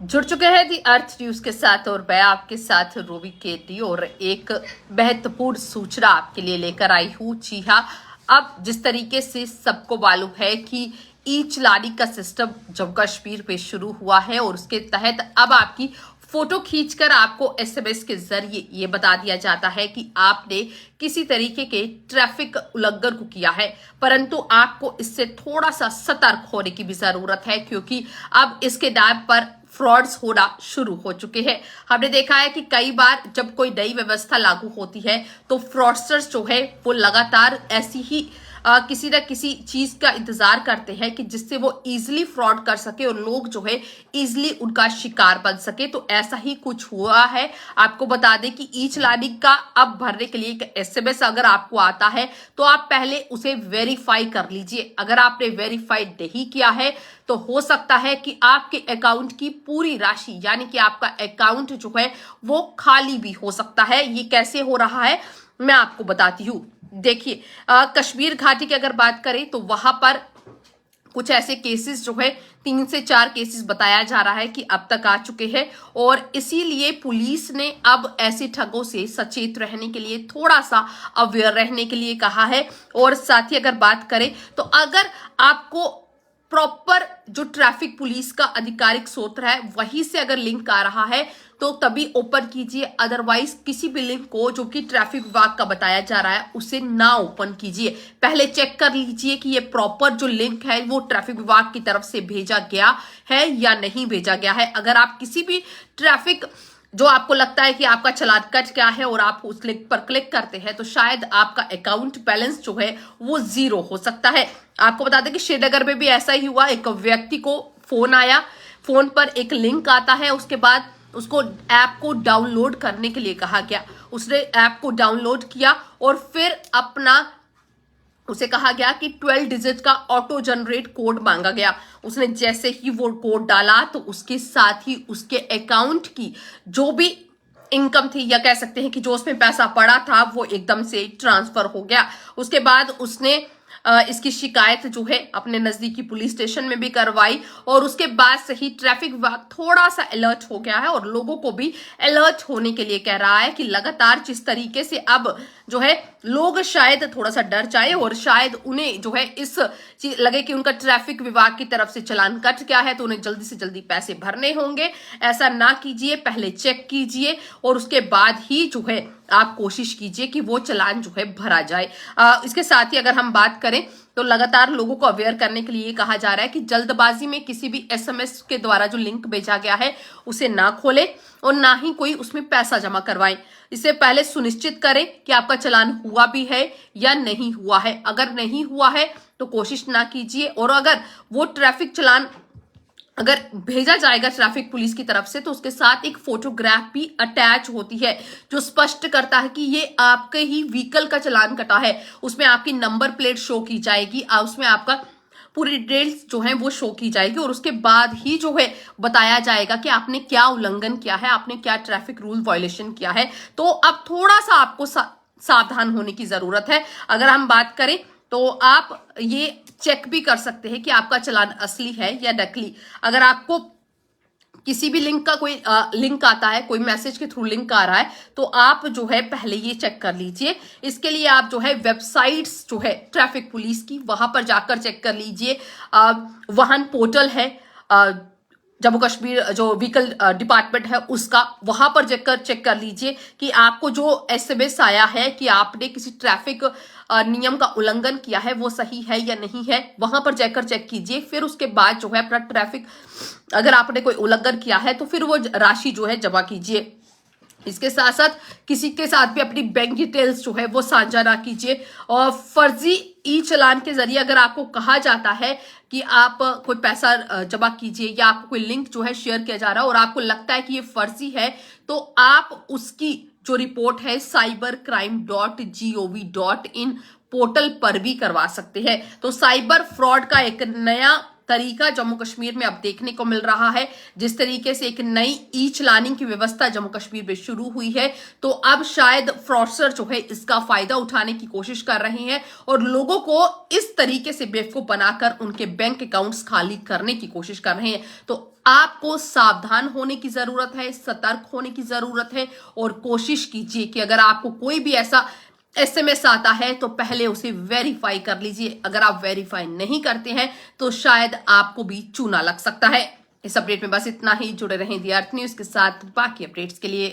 जुड़ चुके हैं दी अर्थ न्यूज के साथ और मैं आपके साथ रूबी केटी और एक महत्वपूर्ण सूचना आपके लिए लेकर आई हूँ। जी हाँ, अब जिस तरीके से सबको मालूम है कि ई चलानी का सिस्टम जम्मू कश्मीर पे शुरू हुआ है और उसके तहत अब आपकी फोटो खींचकर आपको एसएमएस के जरिए ये बता दिया जाता है कि आपने किसी तरीके के ट्रैफिक उल्लंघन को किया है, परंतु आपको इससे थोड़ा सा सतर्क होने की भी जरूरत है क्योंकि अब इसके नाम पर फ्रॉड्स होना शुरू हो चुके हैं। हमने देखा है कि कई बार जब कोई नई व्यवस्था लागू होती है तो फ्रॉडस्टर्स जो है वो लगातार ऐसी ही किसी न किसी चीज का इंतजार करते हैं कि जिससे वो इजिली फ्रॉड कर सके और लोग जो है इजिली उनका शिकार बन सके। तो ऐसा ही कुछ हुआ है। आपको बता दें कि ई चलानी का अब भरने के लिए एक एसएमएस अगर आपको आता है तो आप पहले उसे वेरीफाई कर लीजिए। अगर आपने वेरीफाई नहीं किया है तो हो सकता है कि आपके अकाउंट की पूरी राशि यानी कि आपका अकाउंट जो है वो खाली भी हो सकता है। ये कैसे हो रहा है मैं आपको बताती हूँ। देखिए, कश्मीर घाटी की अगर बात करें तो वहां पर कुछ ऐसे केसेस जो है 3 से 4 केसेस बताया जा रहा है कि अब तक आ चुके हैं और इसीलिए पुलिस ने अब ऐसे ठगों से सचेत रहने के लिए थोड़ा सा अवेयर रहने के लिए कहा है। और साथ ही अगर बात करें तो अगर आपको प्रॉपर जो ट्रैफिक पुलिस का आधिकारिक सूत्र है वहीं से अगर लिंक आ रहा है तो तभी ओपन कीजिए, अदरवाइज किसी भी लिंक को जो कि ट्रैफिक विभाग का बताया जा रहा है उसे ना ओपन कीजिए। पहले चेक कर लीजिए कि ये प्रॉपर जो लिंक है वो ट्रैफिक विभाग की तरफ से भेजा गया है या नहीं भेजा गया है। अगर आप किसी भी ट्रैफिक जो आपको लगता है कि आपका चालान कट क्या है और आप उस लिंक पर क्लिक करते हैं तो शायद आपका अकाउंट बैलेंस जो है वो 0 हो सकता है। आपको बता दें कि श्रीनगर में भी ऐसा ही हुआ। एक व्यक्ति को फोन आया, फोन पर एक लिंक आता है, उसके बाद उसको ऐप को डाउनलोड करने के लिए कहा गया। उसने ऐप को डाउनलोड किया और फिर उसे कहा गया कि 12 डिजिट का ऑटो जनरेट कोड मांगा गया। उसने जैसे ही वो कोड डाला तो उसके साथ ही उसके अकाउंट की जो भी इनकम थी या कह सकते हैं कि जो उसमें पैसा पड़ा था वो एकदम से ट्रांसफर हो गया। उसके बाद उसने इसकी शिकायत जो है अपने नजदीकी पुलिस स्टेशन में भी करवाई और उसके बाद से ही ट्रैफिक विभाग थोड़ा सा अलर्ट हो गया है और लोगों को भी अलर्ट होने के लिए कह रहा है कि लगातार जिस तरीके से अब जो है लोग शायद थोड़ा सा डर जाए और शायद उन्हें जो है इस चीज लगे कि उनका ट्रैफिक विभाग की तरफ से चालान कट गया है तो उन्हें जल्दी से जल्दी पैसे भरने होंगे। ऐसा ना कीजिए, पहले चेक कीजिए और उसके बाद ही जो है आप कोशिश कीजिए कि वो चालान जो है भरा जाए। इसके साथ ही अगर हम बात करें तो लगातार लोगों को अवेयर करने के लिए कहा जा रहा है कि जल्दबाजी में किसी भी एसएमएस के द्वारा जो लिंक भेजा गया है उसे ना खोलें और ना ही कोई उसमें पैसा जमा करवाएं। इससे पहले सुनिश्चित करें कि आपका चालान हुआ भी है या नहीं हुआ है। अगर नहीं हुआ है तो कोशिश ना कीजिए और अगर वो ट्रैफिक चालान अगर भेजा जाएगा ट्रैफिक पुलिस की तरफ से तो उसके साथ एक फोटोग्राफ भी अटैच होती है जो स्पष्ट करता है कि ये आपके ही व्हीकल का चालान कटा है। उसमें आपकी नंबर प्लेट शो की जाएगी, उसमें आपका पूरी डिटेल्स जो है वो शो की जाएगी और उसके बाद ही जो है बताया जाएगा कि आपने क्या उल्लंघन किया है, आपने क्या ट्रैफिक रूल वायलेशन किया है। तो अब थोड़ा सा आपको सावधान होने की जरूरत है। अगर हम बात करें तो आप ये चेक भी कर सकते हैं कि आपका चालान असली है या नकली। अगर आपको किसी भी लिंक का कोई लिंक आता है, कोई मैसेज के थ्रू लिंक आ रहा है तो आप जो है पहले ये चेक कर लीजिए। इसके लिए आप जो है वेबसाइट्स जो है ट्रैफिक पुलिस की वहां पर जाकर चेक कर लीजिए। वाहन पोर्टल है जम्मू कश्मीर जो व्हीकल डिपार्टमेंट है उसका, वहां पर जाकर चेक कर लीजिए कि आपको जो एसएमएस आया है कि आपने किसी ट्रैफिक नियम का उल्लंघन किया है वो सही है या नहीं है, वहां पर जाकर चेक कीजिए। फिर उसके बाद जो है अपना ट्रैफिक अगर आपने कोई उल्लंघन किया है तो फिर वो राशि जो है जमा कीजिए। इसके साथ साथ किसी के साथ भी अपनी बैंक डिटेल्स जो है वो साझा ना कीजिए। और फर्जी ई चालान के जरिए अगर आपको कहा जाता है कि आप कोई पैसा जमा कीजिए या आपको कोई लिंक जो है शेयर किया जा रहा है और आपको लगता है कि ये फर्जी है तो आप उसकी जो रिपोर्ट है cybercrime.gov.in पोर्टल पर भी करवा सकते हैं। तो साइबर फ्रॉड का एक नया तरीका जम्मू कश्मीर में अब देखने को मिल रहा है। जिस तरीके से एक नई ई चलानी की व्यवस्था जम्मू कश्मीर में शुरू हुई है तो अब शायद फ्रॉडस्टर जो है इसका फायदा उठाने की कोशिश कर रहे हैं और लोगों को इस तरीके से बेवकूफ बनाकर उनके बैंक अकाउंट्स खाली करने की कोशिश कर रहे हैं। तो आपको सावधान होने की जरूरत है, सतर्क होने की जरूरत है और कोशिश कीजिए कि अगर आपको कोई भी ऐसा एसएमएस आता है तो पहले उसे वेरीफाई कर लीजिए। अगर आप वेरीफाई नहीं करते हैं तो शायद आपको भी चूना लग सकता है। इस अपडेट में बस इतना ही। जुड़े रहें दी अर्थ न्यूज के साथ बाकी अपडेट्स के लिए।